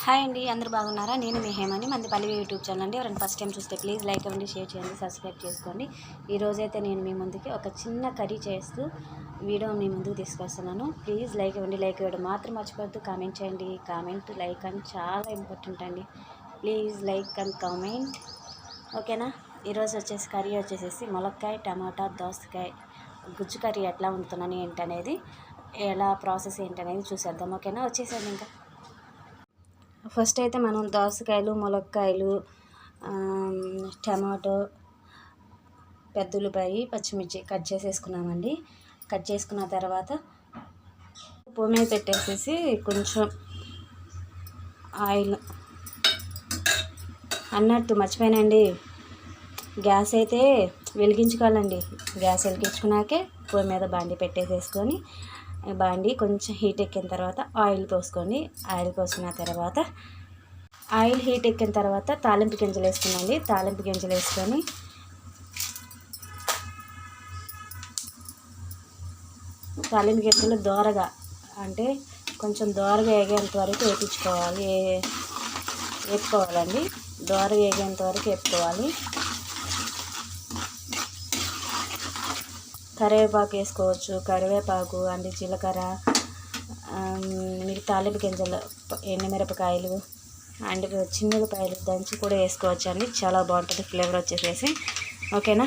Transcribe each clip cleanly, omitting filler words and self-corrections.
Hi అండి, అందరూ బాగున్నారా? నేను మీ హేమని, మంది పల్లి యూట్యూబ్ ఛానల్ అండి. ఎవరైనా ఫస్ట్ టైం చూస్తే ప్లీజ్ లైక్ ఇవ్వండి, షేర్ చేయండి, సబ్స్క్రైబ్ చేసుకోండి. ఈరోజైతే నేను మీ ముందుకి ఒక చిన్న కర్రీ చేస్తూ వీడియో మీ ముందుకు తీసుకొస్తున్నాను. ప్లీజ్ లైక్ ఇవ్వండి, లైక్ ఇవ్వడం మాత్రం మర్చిపోవద్దు. కామెంట్ చేయండి, కామెంట్ లైక్ అని చాలా ఇంపార్టెంట్ అండి. ప్లీజ్ లైక్ అండ్ కామెంట్, ఓకేనా? ఈరోజు కర్రీ వచ్చేసి ములక్కాయ టమాటా దోసకాయ గుజ్జు కర్రీ ఎట్లా వండుతున్నాను ఏంటనేది, ఎలా ప్రాసెస్ ఏంటనేది చూసేద్దాం, ఓకేనా? వచ్చేసేది ఇంకా ఫస్ట్ అయితే మనం దోసకాయలు, ములక్కాయలు, టమాటో, పెద్ద ఉల్లిపాయ, పచ్చిమిర్చి కట్ చేసేసుకున్నామండి. కట్ చేసుకున్న తర్వాత పొయ్యి మీద పెట్టేసేసి కొంచెం ఆయిల్ అన్నట్టు మర్చిపోయానండి, గ్యాస్ అయితే వెలిగించుకోవాలండి. గ్యాస్ వెలిగించుకున్నాకే పొయ్యి మీద బాండి పెట్టేసేసుకొని బాండి కొంచెం హీట్ ఎక్కిన తర్వాత ఆయిల్ పోసుకోండి. ఆయిల్ పోసుకున్న తర్వాత ఆయిల్ హీట్ ఎక్కిన తర్వాత తాలింపు గింజలు వేసుకున్నాండి. తాలింపు గింజలు వేసుకొని తాలింపు గింజలు దోరగా అంటే కొంచెం దోరగా వేగేంత వరకు వేపుకోవాలండి. దోరగా వేగేంత వరకు వేపుకోవాలి. కరివేపాకు వేసుకోవచ్చు, కరివేపాకు అండ్ జీలకర్ర, మీకు తాలింపు గింజలు, ఎండుమిరపకాయలు అండ్ చిన్నపాయలు దంచి కూడా వేసుకోవచ్చు అండి. చాలా బాగుంటుంది ఫ్లేవర్ వచ్చేసేసి, ఓకేనా?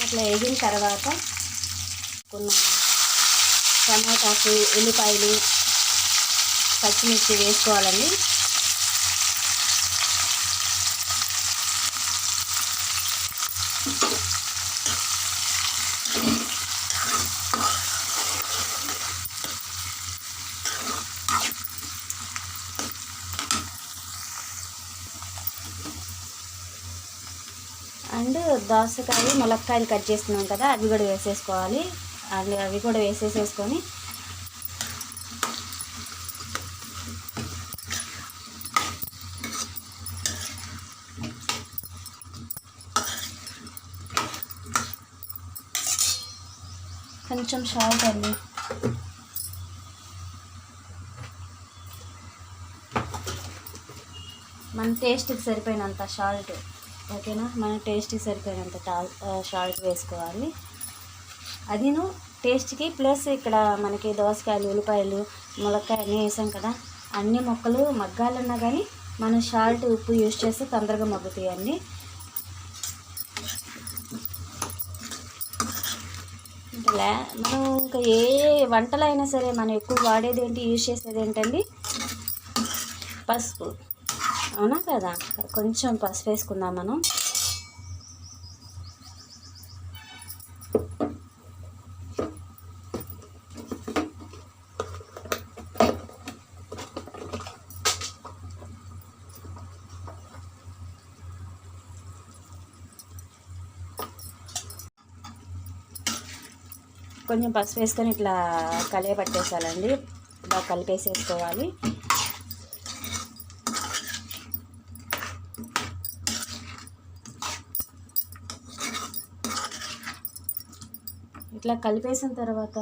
అట్లా వేగిన తర్వాత కొన్ని టమాటాసు, ఉల్లిపాయలు, పచ్చిమిర్చి వేసుకోవాలండి. అండ్ దోసకాయ, ములక్కాయలు కట్ చేసుకున్నాం కదా, అవి కూడా వేసేసుకోవాలి. అండ్ అవి కూడా వేసేసేసుకొని కొంచెం సాల్ట్ అండి, మన టేస్ట్కి సరిపోయినంత సాల్ట్, ఓకేనా? మన టేస్ట్కి సరిపోయినంత సాల్ట్ వేసుకోవాలి. అదిను టేస్ట్కి ప్లస్ ఇక్కడ మనకి దోసకాయలు, ఉల్లిపాయలు, ములక్కాయ అన్నీ వేసాం కదా, అన్ని మొక్కలు మగ్గాలన్నా కానీ మనం సాల్ట్, ఉప్పు యూజ్ చేస్తే తొందరగా మగ్గుతాయండి. మనం ఇంకా ఏ వంటలు అయినా సరే మనం ఎక్కువ వాడేది ఏంటి, యూజ్ చేసేది ఏంటండి? పసుపు, అవునా కదా? కొంచెం పసుపు వేసుకుందాం మనం. కొంచెం పసుపు వేసుకొని ఇట్లా పట్టేసాలండి, బాగా కలిపేసేసుకోవాలి. ఇట్లా కలిపేసిన తర్వాత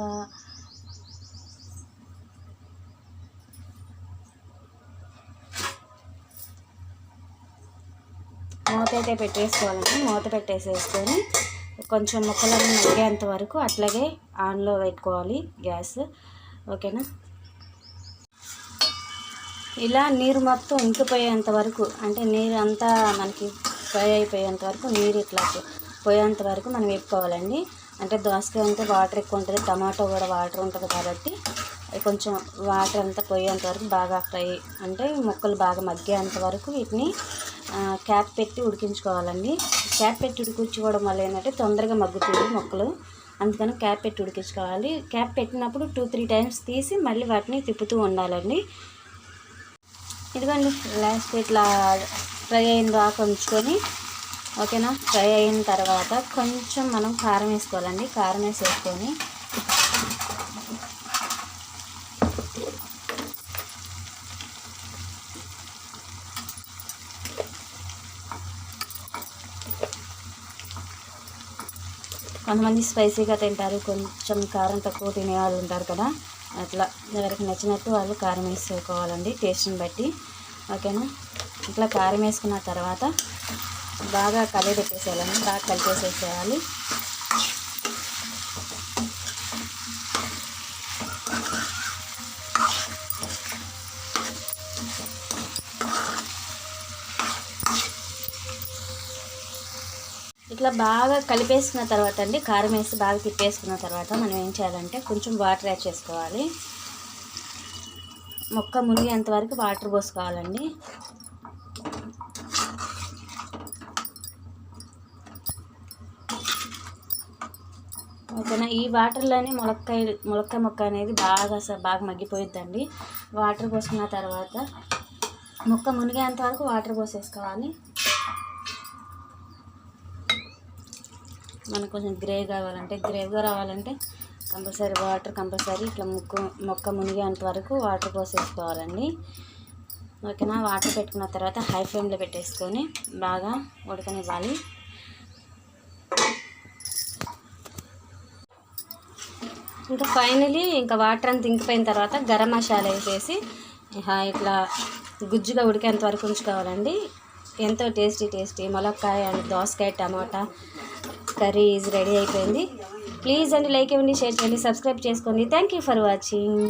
మూత అయితే పెట్టేసుకోవాలండి. మూత పెట్టేసేసుకొని కొంచెం ముక్కలన్నీ మగ్గేంత వరకు అట్లాగే ఆన్లో పెట్టుకోవాలి గ్యాస్, ఓకేనా? ఇలా నీరు మొత్తం ఇంకిపోయేంత వరకు, అంటే నీరు అంతా మనకి ఫ్రై అయిపోయేంత వరకు, నీరు ఇట్లా పోయేంత వరకు మనం వేపుకోవాలండి. అంటే దోసకాయ అంటే వాటర్ ఎక్కువ ఉంటుంది, టమాటో కూడా వాటర్ ఉంటుంది కాబట్టి కొంచెం వాటర్ అంతా పోయేంత వరకు బాగా ఫ్రై, అంటే ముక్కలు బాగా మగ్గేంత వరకు వీటిని క్యాప్ పెట్టి ఉడికించుకోవాలండి. క్యాప్ పెట్టి ఉడికించుకోవడం వల్ల ఏంటంటే తొందరగా మగ్గుతుంది మొక్కలు, అందుకని క్యాప్ పెట్టి ఉడికించుకోవాలి. క్యాప్ పెట్టినప్పుడు 2-3 టైమ్స్ తీసి మళ్ళీ వాటిని తిప్పుతూ ఉండాలండి. ఇదిగోండి, లాస్ట్ ఇట్లా ఫ్రై అయిన దాకా ఉంచుకొని, ఓకేనా? ఫ్రై అయిన తర్వాత కొంచెం మనం కారం వేసుకోవాలండి. కారం వేసేసుకొని కొంతమంది స్పైసీగా తింటారు, కొంచెం కారం తక్కువ తినే వాళ్ళు ఉంటారు కదా, అట్లా ఎవరికి నచ్చినట్టు వాళ్ళు కారం వేసుకోవాలండి టేస్ట్ని బట్టి. ఓకేనా, ఇట్లా కారం వేసుకున్న తర్వాత బాగా కలిపెట్టేసేయాలండి, బాగా కలిపేసేసేయాలి. ఇట్లా బాగా కలిపేసుకున్న తర్వాత అండి, కారం వేసి బాగా తిప్పేసుకున్న తర్వాత మనం ఏం చేయాలంటే కొంచెం వాటర్ యాడ్ చేసుకోవాలి. మొక్క మునిగేంత వరకు వాటర్ పోసుకోవాలండి. ఓకేనా, ఈ వాటర్లోనే ములక్కాయ మొక్క అనేది బాగా మగ్గిపోయిద్దండి. వాటర్ పోసుకున్న తర్వాత మొక్క మునిగేంత వరకు వాటర్ పోసేసుకోవాలి. మనకు కొంచెం గ్రేవ్గా రావాలంటే కంపల్సరీ వాటర్ ఇట్లా మొక్క మునిగేంత వరకు వాటర్ పోసేసుకోవాలండి. ఓకేనా, వాటర్ పెట్టుకున్న తర్వాత హై ఫ్లేమ్లో పెట్టేసుకొని బాగా ఉడకనివ్వాలి. ఇంకా ఫైనలీ వాటర్ అంతా ఇంకిపోయిన తర్వాత గరం మసాలా వేసేసి ఇట్లా గుజ్జుగా ఉడికేంత వరకు ఉంచుకోవాలండి. ఎంతో టేస్టీ ములక్కాయ అండ్ దోసకాయ టమాటా కర్రీ ఈజ్ రెడీ అయిపోయింది. ప్లీజ్ అండి లైక్ ఇవ్వండి, షేర్ చేయండి, సబ్స్క్రైబ్ చేసుకోండి. Thank you for watching.